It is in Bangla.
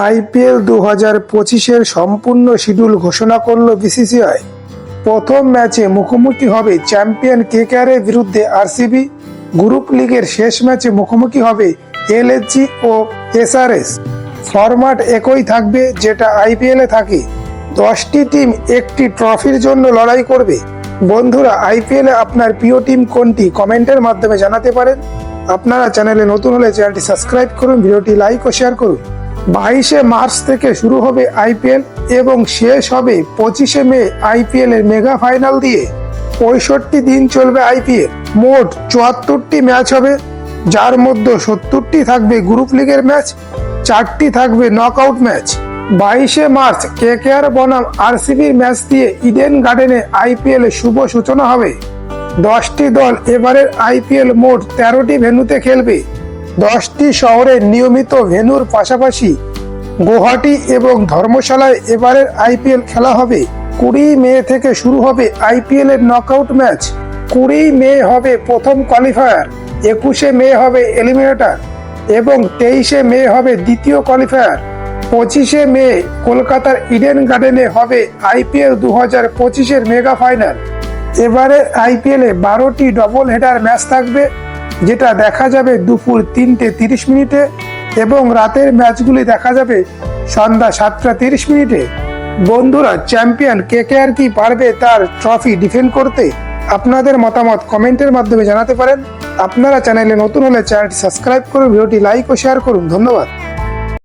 আইপিএল 2025-এর সম্পূর্ণ শিডিউল ঘোষণা করল বিসিসিআই। প্রথম ম্যাচে মুখোমুখি হবে চ্যাম্পিয়ন কেকেআরের বিরুদ্ধে আরসিবি। গ্রুপ লিগের শেষ ম্যাচে মুখোমুখি হবে এলএসজি ও এসআরএস। ফরম্যাট একই থাকবে যেটা আইপিএলে থাকে। 10টি টিম একটি ট্রফির জন্য লড়াই করবে। বন্ধুরা, আইপিএলে আপনার প্রিয় টিম কোনটি কমেন্টের মাধ্যমে জানাতে পারেন। আপনারা চ্যানেলে নতুন হলে চ্যানেলটি সাবস্ক্রাইব করুন, ভিডিওটি লাইক ও শেয়ার করুন। 22শে মার্চ থেকে শুরু হবে আইপিএল এবং শেষ হবে 25শে মে আইপিএল এর মেগা ফাইনাল দিয়ে। 65 দিন চলবে আইপিএল। মোট 74টি ম্যাচ হবে, যার মধ্যে 70টি থাকবে গ্রুপ লিগের ম্যাচ, 4টি থাকবে নকআউট ম্যাচ। 22শে মার্চ কেকেআর বনাম আরসিবির ম্যাচ দিয়ে ইডেন গার্ডেনে আইপিএল এর শুভ সূচনা হবে। 10টি দল এবারের আইপিএল মোট 13টি ভেন্যুতে খেলবে। 10টি শহরের নিয়মিত ভেন্যুর পাশাপাশি গুয়াহাটি এবং ধর্মশালায় এবারের আইপিএল খেলা হবে। 20 মে থেকে শুরু হবে আইপিএল এর নকআউট ম্যাচ। 20 মে হবে প্রথম কোয়ালিফায়ার, 21শে মে হবে এলিমিনেটর এবং 23শে মে হবে দ্বিতীয় কোয়ালিফায়ার। 25শে মে কলকাতার ইডেন গার্ডেনে হবে আইপিএল 2025-এর মেগা ফাইনাল। এবারে আইপিএলে 12টি ডবল হেডার ম্যাচ থাকবে, যেটা দেখা যাবে দুপুর 3:30 মিনিটে এবং রাতের ম্যাচগুলি দেখা যাবে সন্ধ্যা 7:30 মিনিটে। বন্ধুরা, চ্যাম্পিয়ন কেকেআর কি পারবে তার ট্রফি ডিফেন্ড করতে? আপনাদের মতামত কমেন্টের মাধ্যমে জানাতে পারেন। আপনারা চ্যানেলে নতুন হলে চ্যানেলটি সাবস্ক্রাইব করুন, ভিডিওটি লাইক ও শেয়ার করুন। ধন্যবাদ।